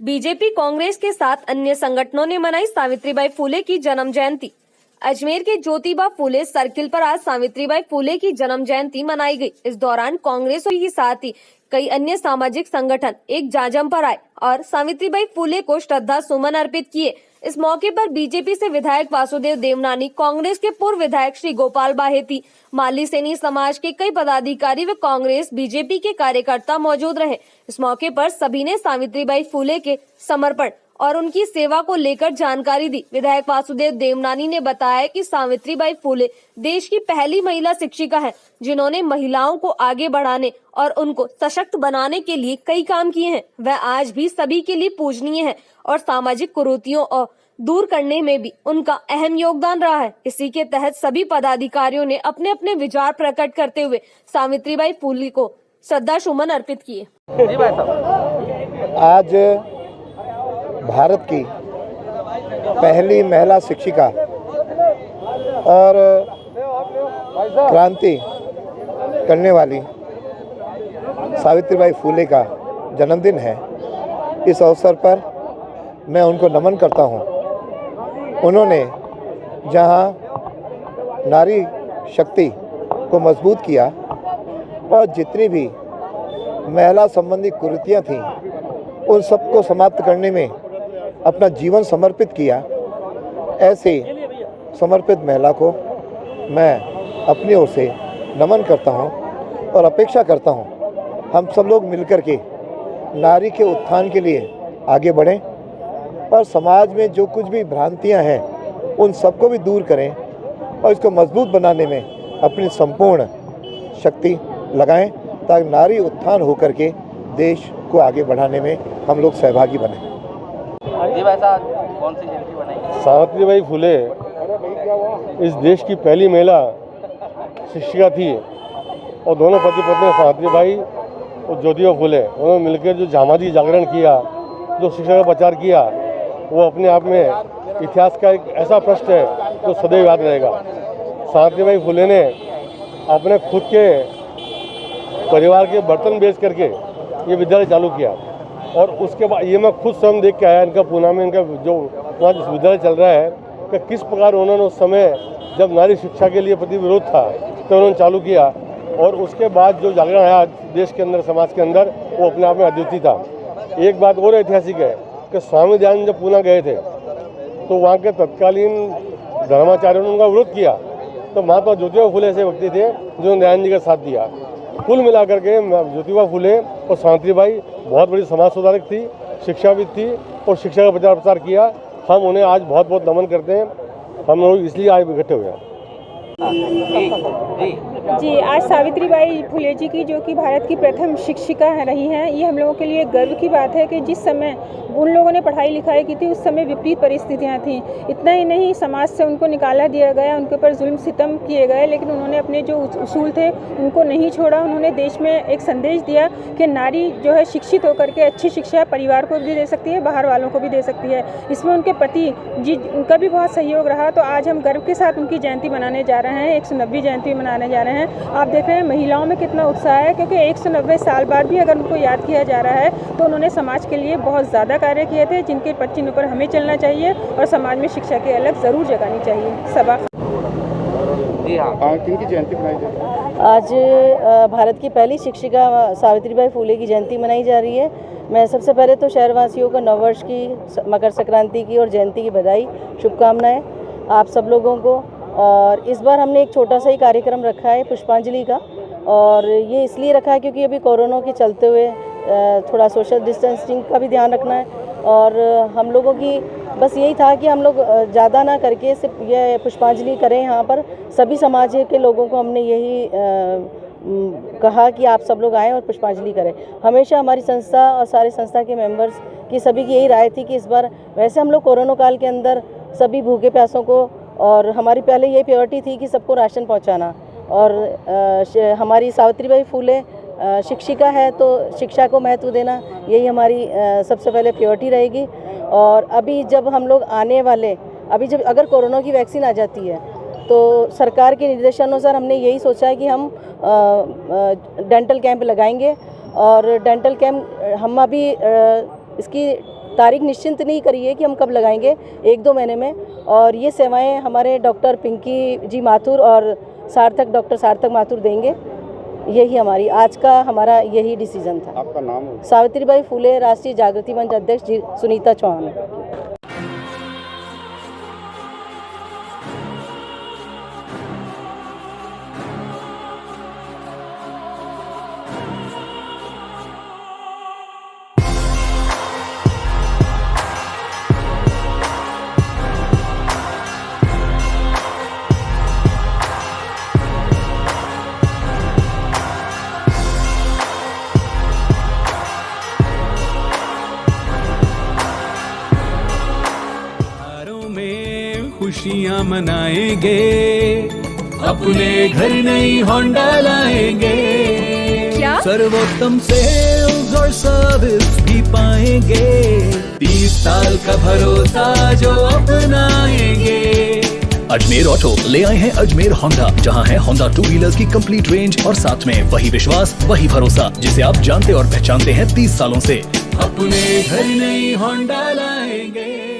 BJP Congress के साथ अन्य संगठनों ने मनाई सावित्रीबाई फुले की जन्म जयंती। अजमेर के ज्योतिबा फुले सर्किल पर आज सावित्रीबाई फुले की जन्म जयंती मनाई गई। इस दौरान कांग्रेस के साथ ही कई अन्य सामाजिक संगठन एक जाजम पर आए और सावित्रीबाई फुले को श्रद्धा सुमन अर्पित किए। इस मौके पर बीजेपी से विधायक वासुदेव देवनानी, कांग्रेस के पूर्व विधायक श्री गोपाल बाहेती, माली सैनी समाज के कई पदाधिकारी व कांग्रेस बीजेपी के कार्यकर्ता मौजूद रहे। इस मौके पर सभी ने सावित्रीबाई फुले के समर्पण और उनकी सेवा को लेकर जानकारी दी। विधायक वासुदेव देवनानी ने बताया कि सावित्रीबाई फुले देश की पहली महिला शिक्षिका है, जिन्होंने महिलाओं को आगे बढ़ाने और उनको सशक्त बनाने के लिए कई काम किए हैं। वह आज भी सभी के लिए पूजनीय है और सामाजिक कुरीतियों और दूर करने में भी उनका अहम योगदान रहा है। इसी के तहत सभी पदाधिकारियों ने अपने अपने विचार प्रकट करते हुए सावित्रीबाई फुले को श्रद्धा सुमन अर्पित किए। आज भारत की पहली महिला शिक्षिका और क्रांति करने वाली सावित्रीबाई फुले का जन्मदिन है। इस अवसर पर मैं उनको नमन करता हूँ। उन्होंने जहाँ नारी शक्ति को मजबूत किया और जितनी भी महिला संबंधी कुरीतियाँ थीं उन सबको समाप्त करने में अपना जीवन समर्पित किया। ऐसे समर्पित महिला को मैं अपनी ओर से नमन करता हूं और अपेक्षा करता हूं हम सब लोग मिलकर के नारी के उत्थान के लिए आगे बढ़ें और समाज में जो कुछ भी भ्रांतियां हैं उन सबको भी दूर करें और इसको मजबूत बनाने में अपनी संपूर्ण शक्ति लगाएं ताकि नारी उत्थान होकर के देश को आगे बढ़ाने में हम लोग सहभागी बने। जी भाई साहब, कौन सी जयंती बनाई? सावित्रीबाई फुले इस देश की पहली महिला शिक्षिका थी और दोनों पति पत्नी सावित्रीबाई और ज्योतिबा फुले उन्होंने मिलकर जो सामाजिक जागरण किया, जो शिक्षा का प्रचार किया, वो अपने आप में इतिहास का एक ऐसा पृष्ठ है जो सदैव याद रहेगा। सावित्रीबाई फुले ने अपने खुद के परिवार के बर्तन बेच करके ये विद्यालय चालू किया और उसके बाद ये मैं खुद स्वयं देख के आया इनका पूना में इनका जो वहाँ विद्यालय चल रहा है कि किस प्रकार उन्होंने उस समय जब नारी शिक्षा के लिए प्रति विरोध था तो उन्होंने चालू किया और उसके बाद जो जागरण आया देश के अंदर, समाज के अंदर, वो अपने आप में अद्वितीय था। एक बात और ऐतिहासिक है कि स्वामी दयानंद जब पूना गए थे तो वहाँ के तत्कालीन धर्माचार्यों ने उनका विरोध किया तो महात्मा ज्योतिबा फुले ऐसे व्यक्ति थे जिन्होंने दयानंद जी का साथ दिया। कुल मिलाकर के ज्योतिबा फुले और सावित्रीबाई बहुत बड़ी समाज सुधारक थी, शिक्षाविद थी और शिक्षा का प्रचार प्रसार किया। हम उन्हें आज बहुत बहुत नमन करते हैं। हम लोग इसलिए आज इकट्ठे हुए हैं। जी, आज सावित्रीबाई फुले जी की, जो कि भारत की प्रथम शिक्षिका रही हैं, ये हम लोगों के लिए गर्व की बात है कि जिस समय उन लोगों ने पढ़ाई लिखाई की थी उस समय विपरीत परिस्थितियां थीं। इतना ही नहीं, समाज से उनको निकाला दिया गया, उनके ऊपर जुल्म सितम किए गए, लेकिन उन्होंने अपने जो उसूल थे उनको नहीं छोड़ा। उन्होंने देश में एक संदेश दिया कि नारी जो है शिक्षित होकर के अच्छी शिक्षा परिवार को भी दे सकती है, बाहर वालों को भी दे सकती है। इसमें उनके पति जी, उनका भी बहुत सहयोग रहा। तो आज हम गर्व के साथ उनकी जयंती मनाने जा रहे हैं, 190वीं जयंती मनाने जा रहे हैं। आप देख रहे हैं महिलाओं में कितना उत्साह है, क्योंकि 190 साल बाद भी अगर उनको याद किया जा रहा है तो उन्होंने समाज के लिए बहुत ज़्यादा कार्य किए थे, जिनके पच्चीनों पर हमें चलना चाहिए और समाज में शिक्षा की अलग ज़रूर जगानी चाहिए। सबा जी हाँ, किनकी जयंती मनाई जा रही है? आज भारत की पहली शिक्षिका सावित्रीबाई फुले की जयंती मनाई जा रही है। मैं सबसे पहले तो शहरवासियों को नववर्ष की, मकर संक्रांति की और जयंती की बधाई, शुभकामनाएं आप सब लोगों को। और इस बार हमने एक छोटा सा ही कार्यक्रम रखा है पुष्पांजलि का, और ये इसलिए रखा है क्योंकि अभी कोरोना के चलते हुए थोड़ा सोशल डिस्टेंसिंग का भी ध्यान रखना है। और हम लोगों की बस यही था कि हम लोग ज़्यादा ना करके सिर्फ ये पुष्पांजलि करें। यहाँ पर सभी समाज के लोगों को हमने यही कहा कि आप सब लोग आएँ और पुष्पांजलि करें। हमेशा हमारी संस्था और सारे संस्था के मेंबर्स की सभी की यही राय थी कि इस बार, वैसे हम लोग कोरोना काल के अंदर सभी भूखे प्यासों को, और हमारी पहले ये प्रायोरिटी थी कि सबको राशन पहुंचाना, और हमारी सावित्रीबाई फुले शिक्षिका है तो शिक्षा को महत्व देना, यही हमारी सबसे पहले प्रायोरिटी रहेगी। और अभी जब हम लोग आने वाले, अभी जब अगर कोरोना की वैक्सीन आ जाती है तो सरकार के निर्देशानुसार हमने यही सोचा है कि हम डेंटल कैंप लगाएंगे। और डेंटल कैंप हम अभी इसकी तारीख निश्चित नहीं करी है कि हम कब लगाएंगे, 1-2 महीने में। और ये सेवाएं हमारे डॉक्टर पिंकी जी माथुर और डॉक्टर सार्थक माथुर देंगे। यही हमारा यही डिसीजन था। आपका नाम? सावित्रीबाई फुले राष्ट्रीय जागृति मंच अध्यक्ष जी सुनीता चौहान। खुशियाँ मनाएंगे, अपने घर नई होंडा लाएंगे। क्या? सर्वोत्तम सेल्स और सर्विस भी पाएंगे, 30 साल का भरोसा जो अपनाएंगे। अजमेर ऑटो ले आए हैं अजमेर होंडा, जहां है होंडा 2 व्हीलर्स की कंप्लीट रेंज और साथ में वही विश्वास, वही भरोसा जिसे आप जानते और पहचानते हैं 30 सालों से। अपने घर नई होंडा लाएंगे।